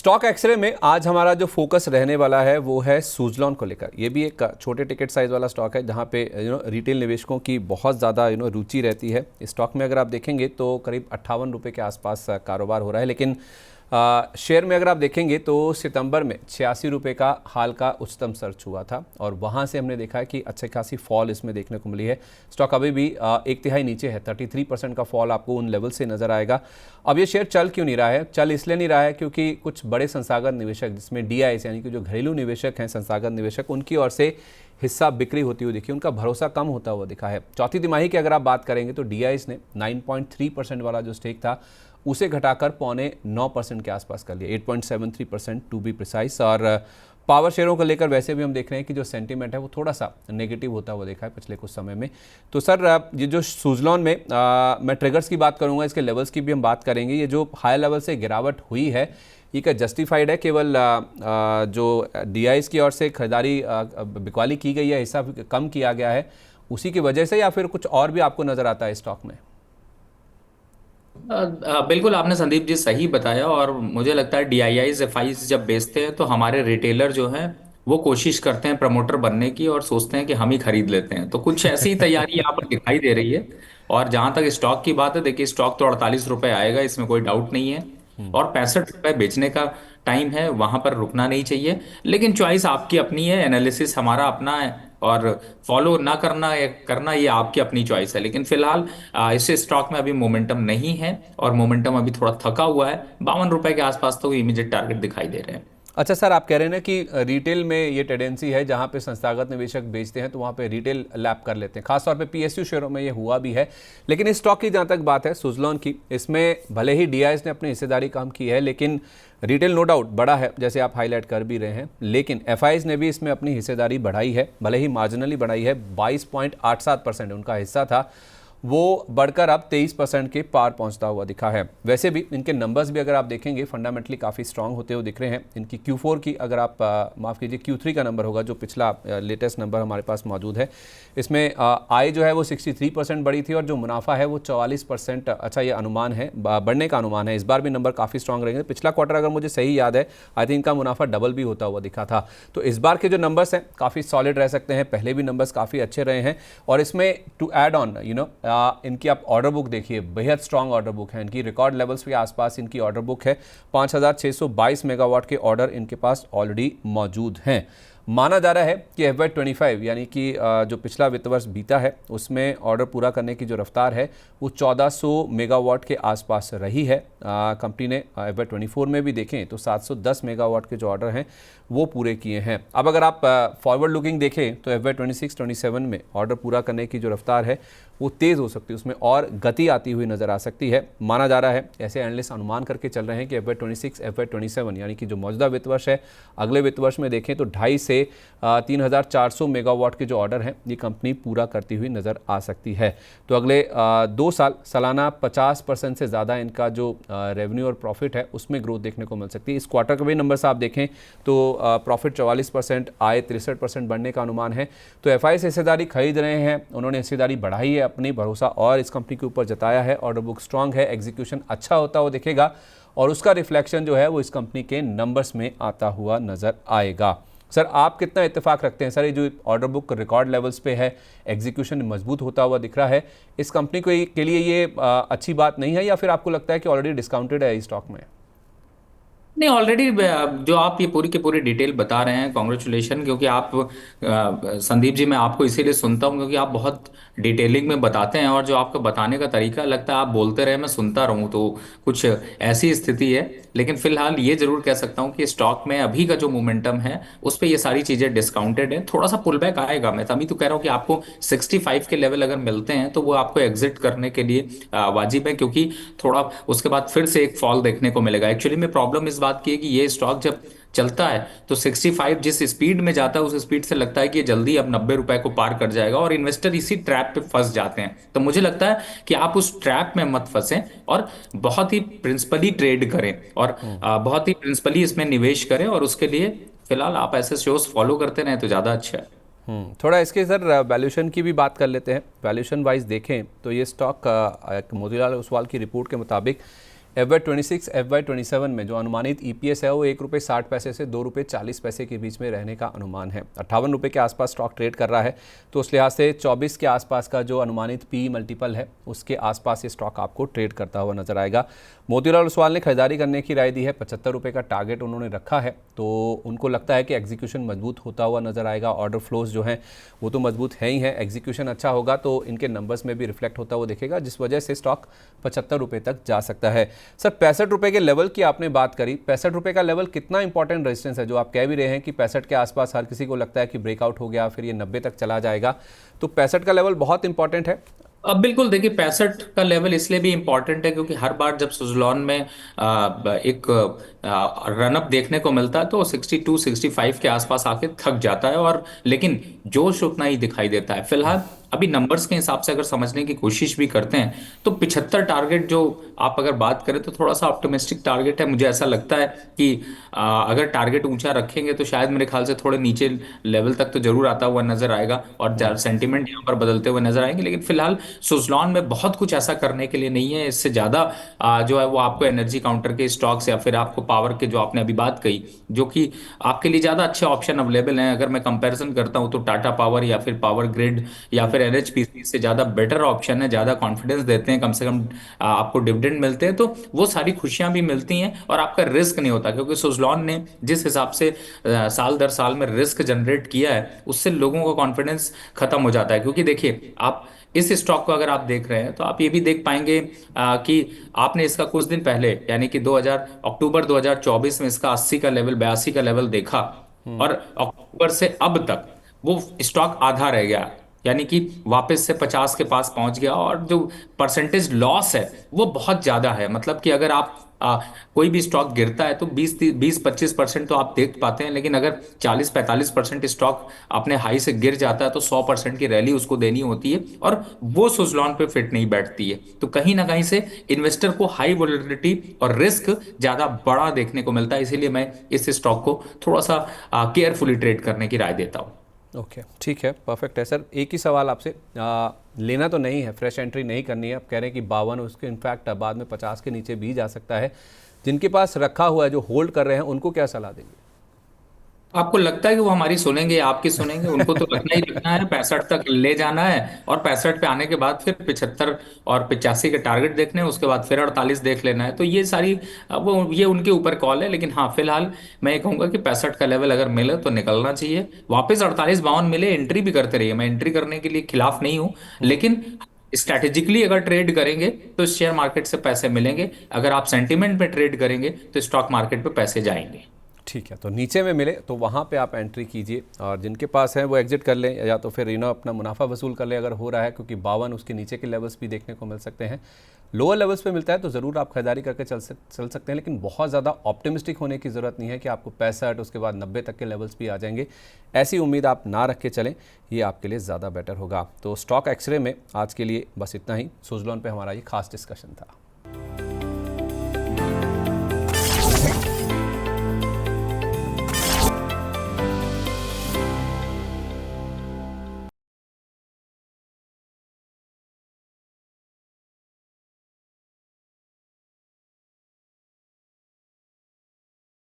Stock x ray में आज हमारा जो फोकस रहने वाला है वो है सुज़लॉन को लेकर। ये भी एक छोटे टिकट साइज़ वाला स्टॉक है जहाँ पे रिटेल निवेशकों की बहुत ज़्यादा रुचि रहती है। इस स्टॉक में अगर आप देखेंगे तो करीब 58 रुपये के आसपास कारोबार हो रहा है, लेकिन शेयर में अगर आप देखेंगे तो सितंबर में 86 रुपये का हाल का उच्चतम सर्च हुआ था और वहाँ से हमने देखा है कि अच्छी खासी फॉल इसमें देखने को मिली है। स्टॉक अभी भी एक तिहाई नीचे है, 33% का फॉल आपको उन लेवल से नज़र आएगा। अब ये शेयर चल क्यों नहीं रहा है? चल इसलिए नहीं रहा है क्योंकि कुछ बड़े संस्थागत निवेशक, जिसमें DIs यानी कि जो घरेलू निवेशक हैं, संस्थागत निवेशक, उनकी ओर से हिस्सा बिक्री होती हुई दिखी, उनका भरोसा कम होता हुआ दिखा है। चौथी तिमाही की अगर आप बात करेंगे तो DIs ने 9.3% वाला जो स्टेक था उसे घटाकर 8.9% के आसपास कर लिया, 8.73% टू बी प्रिसाइज। और पावर शेयरों को लेकर वैसे भी हम देख रहे हैं कि जो सेंटीमेंट है वो थोड़ा सा नेगेटिव होता हुआ देखा है पिछले कुछ समय में। तो सर ये जो सुज़लॉन में मैं ट्रिगर्स की बात करूंगा, इसके लेवल्स की भी हम बात करेंगे। ये जो हाई लेवल से गिरावट हुई है ये क्या जस्टिफाइड है? केवल जो DIs की ओर से खरीदारी बिकवाली की गई है, हिस्सा कम किया गया है, उसी की वजह से, या फिर कुछ और भी आपको नज़र आता है स्टॉक में? बिल्कुल आपने संदीप जी सही बताया। और मुझे लगता है DIIs FIs जब बेचते हैं तो हमारे रिटेलर जो हैं वो कोशिश करते हैं प्रमोटर बनने की और सोचते हैं कि हम ही खरीद लेते हैं। तो कुछ ऐसी ही तैयारी यहाँ पर दिखाई दे रही है। और जहां तक स्टॉक की बात है, देखिए स्टॉक तो 48 रुपए आएगा, इसमें कोई डाउट नहीं है। और 65 रुपए बेचने का टाइम है, वहां पर रुकना नहीं चाहिए। लेकिन चॉइस आपकी अपनी है, एनालिसिस हमारा अपना है, और फॉलो ना करना या करना ये आपकी अपनी चॉइस है। लेकिन फिलहाल इस स्टॉक में अभी मोमेंटम नहीं है और मोमेंटम अभी थोड़ा थका हुआ है। 52 रुपए के आसपास तो इमीडिएट टारगेट दिखाई दे रहे हैं। अच्छा सर, आप कह रहे हैं ना कि रिटेल में ये टेंडेंसी है, जहाँ पे संस्थागत निवेशक बेचते हैं तो वहाँ पे रिटेल लैप कर लेते हैं, खासतौर पे PSU शेयरों में ये हुआ भी है। लेकिन इस स्टॉक की जहाँ तक बात है सुज़लॉन की, इसमें भले ही DIs ने अपनी हिस्सेदारी कम की है, लेकिन रिटेल नो डाउट बड़ा है, जैसे आप हाईलाइट कर भी रहे हैं। लेकिन FIs ने भी इसमें अपनी हिस्सेदारी बढ़ाई है, भले ही मार्जिनली बढ़ाई है। 22.87% उनका हिस्सा था, वो बढ़कर अब 23% के पार पहुंचता हुआ दिखा है। वैसे भी इनके नंबर्स भी अगर आप देखेंगे फंडामेंटली काफ़ी स्ट्रांग होते हुए दिख रहे हैं। इनकी Q4 की अगर आप माफ़ कीजिए Q3 का नंबर होगा, जो पिछला लेटेस्ट नंबर हमारे पास मौजूद है, इसमें आय जो है वो 63% बढ़ी थी और जो मुनाफा है वो 44%, अच्छा ये अनुमान है, बढ़ने का अनुमान है। इस बार भी नंबर काफ़ी स्ट्रांग रहेंगे। पिछला क्वार्टर अगर मुझे सही याद है, आई थिंक इनका मुनाफा डबल भी होता हुआ दिखा था। तो इस बार के जो नंबर्स हैं काफ़ी सॉलिड रह सकते हैं, पहले भी नंबर्स काफ़ी अच्छे रहे हैं। और इसमें टू ऐड ऑन इनकी आप ऑर्डर बुक देखिए, बेहद स्ट्रांग ऑर्डर बुक है इनकी, रिकॉर्ड लेवल्स के आसपास इनकी ऑर्डर बुक है। 5622 मेगावाट के ऑर्डर इनके पास ऑलरेडी मौजूद हैं। माना जा रहा है कि FY25 यानी कि जो पिछला वित्त वर्ष बीता है उसमें ऑर्डर पूरा करने की जो रफ्तार है वो 1400 मेगावाट के आसपास रही है। कंपनी ने FY24 में भी देखें तो 710 मेगावाट के जो ऑर्डर हैं वो पूरे किए हैं। अब अगर आप फॉरवर्ड लुकिंग देखें तो FY26-27 में ऑर्डर पूरा करने की जो रफ्तार है वो तेज़ हो सकती है, उसमें और गति आती हुई नज़र आ सकती है। माना जा रहा है, ऐसे एनालिस्ट अनुमान करके चल रहे हैं कि FY26 FY27 यानी कि जो मौजूदा वित्त वर्ष है, अगले वित्त वर्ष में देखें तो 2.5 से 3400 मेगावाट के जो ऑर्डर हैं ये कंपनी पूरा करती हुई नज़र आ सकती है। तो अगले 2 साल सालाना 50% से ज़्यादा इनका जो रेवेन्यू और प्रॉफिट है उसमें ग्रोथ देखने को मिल सकती है। इस क्वार्टर के भी नंबर्स आप देखें तो प्रॉफिट 44%, आय 63% बढ़ने का अनुमान है। तो FI से हिस्सेदारी खरीद रहे हैं, उन्होंने हिस्सेदारी बढ़ाई है, अपनी भरोसा और इस कंपनी के ऊपर जताया है। ऑर्डर बुक स्ट्रांग है, एग्जीक्यूशन अच्छा होता हुआ दिखेगा और उसका रिफ्लेक्शन जो है वो इस कंपनी के नंबर्स में आता हुआ नजर आएगा। सर आप कितना इत्तेफाक रखते हैं? सर ये जो ऑर्डर बुक रिकॉर्ड लेवल्स पे है, एग्जीक्यूशन मजबूत होता हुआ दिख रहा है, इस कंपनी को के लिए ये अच्छी बात नहीं है, या फिर आपको लगता है कि ऑलरेडी डिस्काउंटेड है इस स्टॉक में? नहीं, ऑलरेडी जो आप ये पूरी की पूरी डिटेल बता रहे हैं, कॉन्ग्रेचुलेशन। क्योंकि आप संदीप जी, मैं आपको इसीलिए सुनता हूँ क्योंकि आप बहुत डिटेलिंग में बताते हैं और जो आपका बताने का तरीका लगता है आप बोलते रहे मैं सुनता रहूँ, तो कुछ ऐसी स्थिति है। लेकिन फिलहाल ये जरूर कह सकता हूँ कि स्टॉक में अभी का जो मोमेंटम है उस पर ये सारी चीजें डिस्काउंटेड है। थोड़ा सा पुल बैक आएगा, मैं तभी तो कह रहा हूँ कि आपको 65 के लेवल अगर मिलते हैं तो वो आपको एग्जिट करने के लिए वाजिब है। क्योंकि थोड़ा उसके बाद फिर से एक फॉल देखने को मिलेगा। एक्चुअली में प्रॉब्लम इस बात की है कि ये स्टॉक जब चलता है तो 65 जिस स्पीड में जाता है उस स्पीड से लगता है कि ये जल्दी अब 90 रुपए को पार कर जाएगा और इन्वेस्टर इसी ट्रैप पे फंस जाते हैं। तो मुझे लगता है कि आप उस ट्रैप में मत फंसें और बहुत ही प्रिंसिपली ट्रेड करें और बहुत ही प्रिंसिपली इसमें निवेश करें। और उसके लिए फिलहाल आप ऐसे शोज फॉलो करते रहें तो ज़्यादा अच्छा है। थोड़ा इसके सर वैल्यूशन की भी बात कर लेते हैं। वैल्यूशन वाइज देखें तो ये स्टॉक मोतीलाल ओसवाल की रिपोर्ट के मुताबिक FY26 FY27 में जो अनुमानित EPS है वो ₹1.60 से ₹2.40 के बीच में रहने का अनुमान है। 58 रुपये के आसपास स्टॉक ट्रेड कर रहा है, तो उस लिहाज से 24 के आसपास का जो अनुमानित PE मल्टीपल है उसके आसपास ये स्टॉक आपको ट्रेड करता हुआ नजर आएगा। मोतीलाल ओसवाल ने खरीदारी करने की राय दी है, 75 रुपये का टारगेट उन्होंने रखा है, तो उनको लगता है कि एग्जीक्यूशन मजबूत होता हुआ नजर आएगा। ऑर्डर फ्लोज जो हैं वो तो मजबूत है ही हैं, एग्जीक्यूशन अच्छा होगा तो इनके नंबर्स में भी रिफ्लेक्ट होता हुआ दिखेगा, जिस वजह से स्टॉक 75 रुपये तक जा सकता है। सर 65 रुपये के लेवल की आपने बात करी, 65 रुपये का लेवल कितना इंपॉर्टेंट रेजिस्टेंस है? जो आप कह भी रहे हैं कि 65 के आसपास हर किसी को लगता है कि ब्रेकआउट हो गया, फिर ये 90 तक चला जाएगा, तो 65 का लेवल बहुत इंपॉर्टेंट है। अब बिल्कुल देखिए, 65 का लेवल इसलिए भी इम्पोर्टेंट है क्योंकि हर बार जब सुजलॉन में एक रनअप देखने को मिलता है तो 62 65 के आसपास आके थक जाता है, और लेकिन जोश उतना ही दिखाई देता है। फिलहाल अभी नंबर्स के हिसाब से अगर समझने की कोशिश भी करते हैं तो 75 टारगेट जो आप अगर बात करें तो थोड़ा सा ऑप्टिमिस्टिक टारगेट है। मुझे ऐसा लगता है कि अगर टारगेट ऊंचा रखेंगे तो शायद मेरे ख्याल से थोड़े नीचे लेवल तक तो जरूर आता हुआ नजर आएगा और सेंटीमेंट यहाँ पर बदलते हुए नजर आएंगे। लेकिन फिलहाल सुजलॉन में बहुत कुछ ऐसा करने के लिए नहीं है। इससे ज्यादा जो है वो आपको एनर्जी काउंटर के स्टॉक्स या फिर आपको पावर के जो आपने अभी बात कही, जो कि आपके लिए ज्यादा अच्छे ऑप्शन अवेलेबल हैं। अगर मैं कंपैरिजन करता हूं तो टाटा पावर या फिर पावर ग्रिड या फिर एनएचपीसी से ज्यादा बेटर ऑप्शन है, ज्यादा कॉन्फिडेंस देते हैं, कम से कम आपको डिविडेंड मिलते हैं, तो वो सारी खुशियां भी मिलती हैं और आपका रिस्क नहीं होता। क्योंकि सुजलॉन ने जिस हिसाब से साल दर साल में रिस्क जनरेट किया है उससे लोगों का कॉन्फिडेंस खत्म हो जाता है। क्योंकि देखिए, आप इस स्टॉक को अगर आप देख रहे हैं तो आप ये भी देख पाएंगे कि आपने इसका कुछ दिन पहले यानी कि 2000 अक्टूबर 2024 में इसका 80 का लेवल 82 का लेवल देखा, और अक्टूबर से अब तक वो स्टॉक आधा रह गया, यानी कि वापस से 50 के पास पहुंच गया। और जो परसेंटेज लॉस है वो बहुत ज्यादा है। मतलब कि अगर आप कोई भी स्टॉक गिरता है तो 20-25% तो आप देख पाते हैं, लेकिन अगर 40-45% स्टॉक अपने हाई से गिर जाता है तो 100% की रैली उसको देनी होती है, और वो सुजलॉन पे फिट नहीं बैठती है। तो कहीं ना कहीं से इन्वेस्टर को हाई वोलेटिलिटी और रिस्क ज्यादा बड़ा देखने को मिलता है। इसीलिए मैं इस स्टॉक को थोड़ा सा केयरफुली ट्रेड करने की राय देता हूँ। ओके, ठीक है, परफेक्ट है सर। एक ही सवाल आपसे, लेना तो नहीं है, फ्रेश एंट्री नहीं करनी है, आप कह रहे हैं कि 52 उसके इनफैक्ट बाद में 50 के नीचे भी जा सकता है, जिनके पास रखा हुआ है, जो होल्ड कर रहे हैं, उनको क्या सलाह देंगे? आपको लगता है कि वो हमारी सुनेंगे, आपकी सुनेंगे? उनको तो रखना ही रखना है, 65 तक ले जाना है, और 65 पे आने के बाद फिर 75 और 85 के टारगेट देखने हैं, उसके बाद फिर 48 देख लेना है। तो ये सारी वो ये उनके ऊपर कॉल है। लेकिन हाँ, फिलहाल मैं ये कहूंगा कि 65 का लेवल अगर मिले तो निकलना चाहिए। वापस 48 52 मिले एंट्री भी करते रहिए, मैं एंट्री करने के लिए खिलाफ नहीं हूँ, लेकिन स्ट्रैटेजिकली अगर ट्रेड करेंगे तो शेयर मार्केट से पैसे मिलेंगे। अगर आप सेंटिमेंट पे ट्रेड करेंगे तो स्टॉक मार्केट पे पैसे जाएंगे। ठीक है, तो नीचे में मिले तो वहाँ पे आप एंट्री कीजिए, और जिनके पास है वो एग्जिट कर लें, या तो फिर अपना मुनाफा वसूल कर लें अगर हो रहा है, क्योंकि 52 उसके नीचे के लेवल्स भी देखने को मिल सकते हैं। लोअर लेवल्स पे मिलता है तो ज़रूर आप खरीदारी करके चल सकते हैं, लेकिन बहुत ज़्यादा ऑप्टिमिस्टिक होने की ज़रूरत नहीं है कि आपको 65 उसके बाद 90 तक के लेवल्स भी आ जाएंगे। ऐसी उम्मीद आप ना रख के चलें, ये आपके लिए ज़्यादा बेटर होगा। तो स्टॉक एक्सरे में आज के लिए बस इतना ही। सुजलॉन पे हमारा ये खास डिस्कशन था।